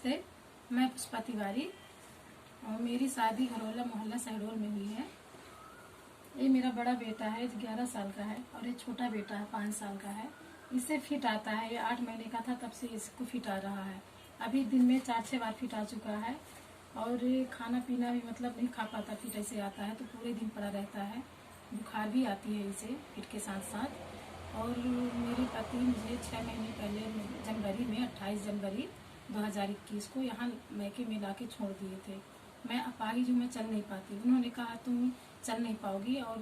नमस्ते, मैं पुष्पा तिवारी और मेरी शादी घरौला मोहल्ला शहडोल में हुई है। ये मेरा बड़ा बेटा है, 11 साल का है, और ये छोटा बेटा है, 5 साल का है। इससे फिट आता है, ये 8 महीने का था तब से इसको फिट आ रहा है। अभी दिन में 4-6 बार फिट आ चुका है और ये खाना पीना भी मतलब नहीं खा पाता, फिट ऐसे आता है तो पूरे दिन पड़ा रहता है। बुखार भी आती है इसे फिट के साथ साथ। और मेरे पति मुझे 6 महीने पहले जनवरी में 28 जनवरी 2021 को यहाँ मैके में ला के छोड़ दिए थे। मैं अपाहिज हूँ, मैं चल नहीं पाती। उन्होंने कहा तुम चल नहीं पाओगी और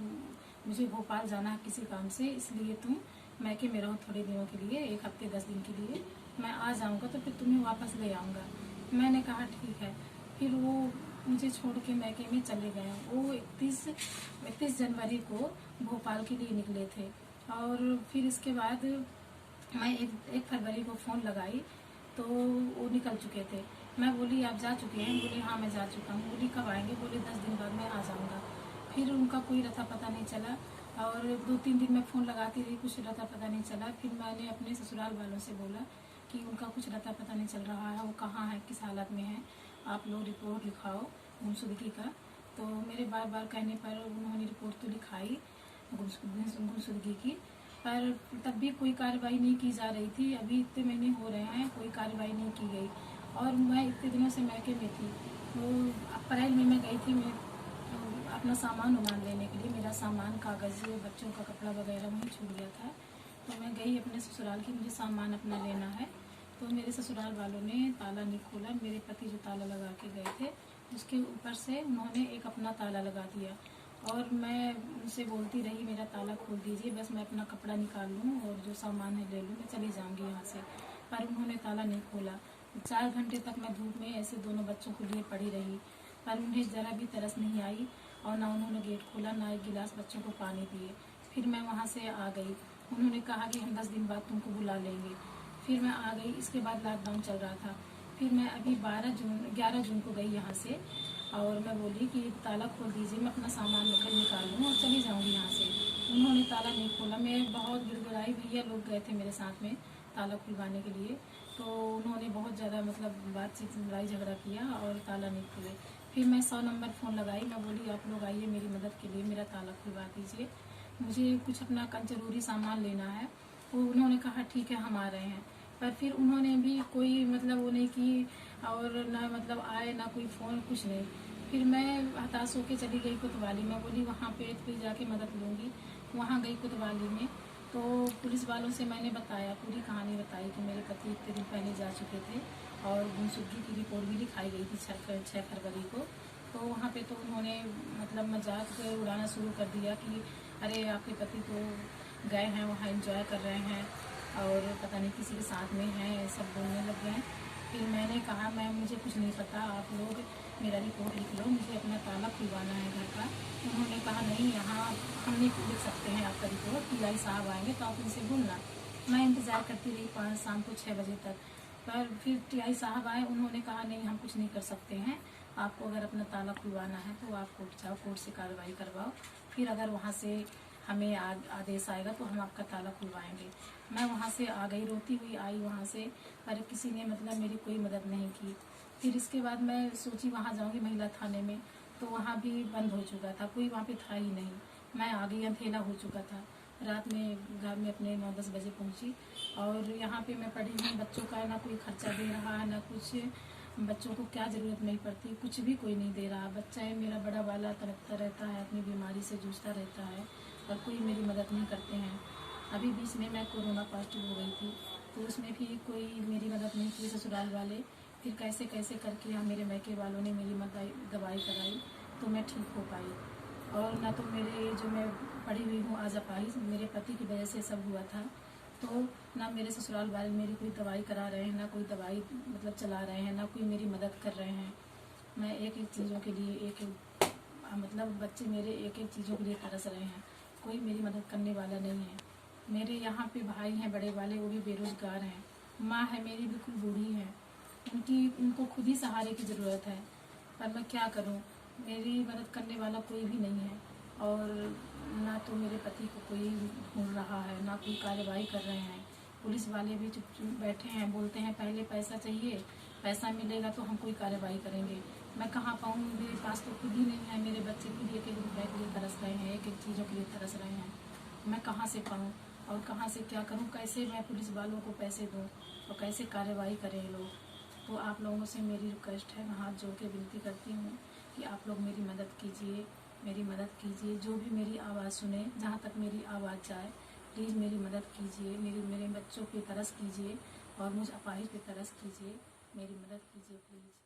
मुझे भोपाल जाना है किसी काम से, इसलिए तुम मैके में रहो थोड़े दिनों के लिए, 1 हफ्ते 10 दिन के लिए। मैं आ जाऊँगा तो फिर तुम्हें वापस ले आऊँगा। मैंने कहा ठीक है। फिर वो मुझे छोड़ के मैके में चले गए। वो 31 जनवरी को भोपाल के लिए निकले थे और फिर इसके बाद मैं 1 फरवरी को फ़ोन लगाई तो वो निकल चुके थे। मैं बोली आप जा चुके हैं? बोली हाँ मैं जा चुका हूँ। बोली कब आएंगे? बोले 10 दिन बाद मैं आ जाऊँगा। फिर उनका कोई रता पता नहीं चला और 2-3 दिन मैं फ़ोन लगाती रही, कुछ रता पता नहीं चला। फिर मैंने अपने ससुराल वालों से बोला कि उनका कुछ रता पता नहीं चल रहा है, वो कहाँ है, किस हालत में है, आप लोग रिपोर्ट लिखाओ गुमशुदगी का। तो मेरे बार बार कहने पर उन्होंने रिपोर्ट तो लिखाई गुमशुदगी की, पर तब भी कोई कार्रवाई नहीं की जा रही थी। अभी इतने महीने हो रहे हैं, कोई कार्रवाई नहीं की गई और मैं इतने दिनों से मैके में थी। वो अप्रैल में मैं गई थी मैं अपना सामान लेने के लिए। मेरा सामान, कागज़, बच्चों का कपड़ा वगैरह वहीं छूट गया था, तो मैं गई अपने ससुराल की, मुझे सामान अपना लेना है। तो मेरे ससुराल वालों ने ताला नहीं खोला। मेरे पति जो ताला लगा के गए थे उसके ऊपर से उन्होंने एक अपना ताला लगा दिया और मैं उनसे बोलती रही मेरा ताला खोल दीजिए, बस मैं अपना कपड़ा निकाल लूँ और जो सामान है ले लूँ, मैं चली जाऊँगी यहाँ से। पर उन्होंने ताला नहीं खोला। 4 घंटे तक मैं धूप में ऐसे दोनों बच्चों को लिए पड़ी रही, पर उन्हें ज़रा भी तरस नहीं आई और ना उन्होंने गेट खोला, ना एक गिलास बच्चों को पानी दिए। फिर मैं वहाँ से आ गई। उन्होंने कहा कि हम 10 दिन बाद तुमको बुला लेंगे। फिर मैं आ गई। इसके बाद लॉकडाउन चल रहा था। फिर मैं अभी 11 जून को गई यहाँ से और मैं बोली कि ताला खोल दीजिए, मैं अपना सामान निकाल लूँ और चली जाऊँगी यहाँ से। उन्होंने ताला नहीं खोला। मैं बहुत गिड़गिड़ाई, भैया लोग गए थे मेरे साथ में ताला खुलवाने के लिए, तो उन्होंने बहुत ज़्यादा मतलब बातचीत, लड़ाई झगड़ा किया और ताला नहीं खुले। फिर मैं 100 नंबर फ़ोन लगाई। मैं बोली आप लोग आइए मेरी मदद के लिए, मेरा ताला खुलवा दीजिए, मुझे कुछ अपना ज़रूरी सामान लेना है। वो उन्होंने कहा ठीक है हम आ रहे हैं, पर फिर उन्होंने भी कोई मतलब वो नहीं की और ना मतलब आए, ना कोई फ़ोन, कुछ नहीं। फिर मैं हताश होकर चली गई कोतवाली में। बोली वहाँ पे फिर जाके मदद लूँगी। वहाँ गई कोतवाली में तो पुलिस वालों से मैंने बताया, पूरी कहानी बताई कि मेरे पति इतने दिन पहले जा चुके थे और गुमशुदगी की रिपोर्ट भी लिखाई गई थी 6 फरवरी को। तो वहाँ पे तो उन्होंने मतलब मजाक उड़ाना शुरू कर दिया कि अरे आपके पति तो गए हैं वहाँ एंजॉय कर रहे हैं और पता नहीं किसी के साथ में हैं, सब बोलने लग गए हैं। फिर मैंने कहा मुझे कुछ नहीं पता, आप लोग मेरा रिपोर्ट लिख लो, मुझे अपना ताला खुलवाना है घर का। उन्होंने कहा नहीं, यहाँ हम नहीं लिख सकते हैं आपका रिपोर्ट, PI साहब आएंगे तो आप उनसे बोलना। मैं इंतज़ार करती रही शाम को 6 बजे तक, पर फिर TI साहब आए। उन्होंने कहा नहीं हम कुछ नहीं कर सकते हैं, आपको अगर अपना ताला खुलवाना है तो आप कोर्ट जाओ, कोर्ट से कार्रवाई करवाओ, फिर अगर वहाँ से हमें आदेश आएगा तो हम आपका ताला खुलवाएंगे। मैं वहाँ से आ गई, रोती हुई आई वहाँ से, पर किसी ने मतलब मेरी कोई मदद नहीं की। फिर इसके बाद मैं सोची वहाँ जाऊँगी महिला थाने में, तो वहाँ भी बंद हो चुका था, कोई वहाँ पे था ही नहीं। मैं आ गई, अंधेरा हो चुका था। रात में घर में अपने 9-10 बजे पहुँची और यहाँ पे मैं पड़ी हूँ। बच्चों का ना कोई खर्चा दे रहा है, ना कुछ, बच्चों को क्या ज़रूरत नहीं पड़ती, कुछ भी कोई नहीं दे रहा। बच्चा है मेरा बड़ा वाला, तड़पता रहता है, अपनी बीमारी से जूझता रहता है और कोई मेरी मदद नहीं करते हैं। अभी बीच में मैं कोरोना पॉजिटिव हो गई थी, तो उसमें भी कोई मेरी मदद नहीं की ससुराल वाले। फिर कैसे कैसे करके मेरे मैके वालों ने मेरी दवाई कराई तो मैं ठीक हो पाई। और ना तो मेरे जो मैं पड़ी हुई हूँ आज अपाहिज, मेरे पति की वजह से सब हुआ था, तो ना मेरे ससुराल वाले मेरी कोई दवाई करा रहे हैं, ना कोई दवाई मतलब चला रहे हैं, ना कोई मेरी मदद कर रहे हैं। मैं एक एक चीज़ों के लिए मतलब बच्चे मेरे एक एक चीज़ों के लिए तरस रहे हैं, कोई मेरी मदद करने वाला नहीं है। मेरे यहाँ पे भाई हैं बड़े वाले, वो भी बेरोज़गार हैं। माँ है मेरी, बिल्कुल बूढ़ी है, उनको खुद ही सहारे की ज़रूरत है, पर मैं क्या करूँ, मेरी मदद करने वाला कोई भी नहीं है। और ना तो मेरे पति को कोई ढूंढ रहा है, ना कोई कार्रवाई कर रहे हैं, पुलिस वाले भी चुप बैठे हैं, बोलते हैं पहले पैसा चाहिए, पैसा मिलेगा तो हम कोई कार्रवाई करेंगे। मैं कहाँ पाऊँ, मेरे पास तो खुद ही नहीं है, मेरे बच्चे खुद एक एक रुपये के लिए तरस रहे हैं, एक एक चीज़ों के लिए तरस रहे हैं। मैं कहाँ से पाऊँ और कहाँ से क्या करूँ, कैसे मैं पुलिस वालों को पैसे दूँ और कैसे कार्रवाई करें ये लोग। तो आप लोगों से मेरी रिक्वेस्ट है, मैं हाथ जोड़ के विनती करती हूँ कि आप लोग मेरी मदद कीजिए, मेरी मदद कीजिए। जो भी मेरी आवाज़ सुने, जहाँ तक मेरी आवाज़ जाए, प्लीज़ मेरी मदद कीजिए, मेरे बच्चों पे तरस कीजिए और मुझ अपाहिज पे तरस कीजिए, मेरी मदद कीजिए प्लीज़।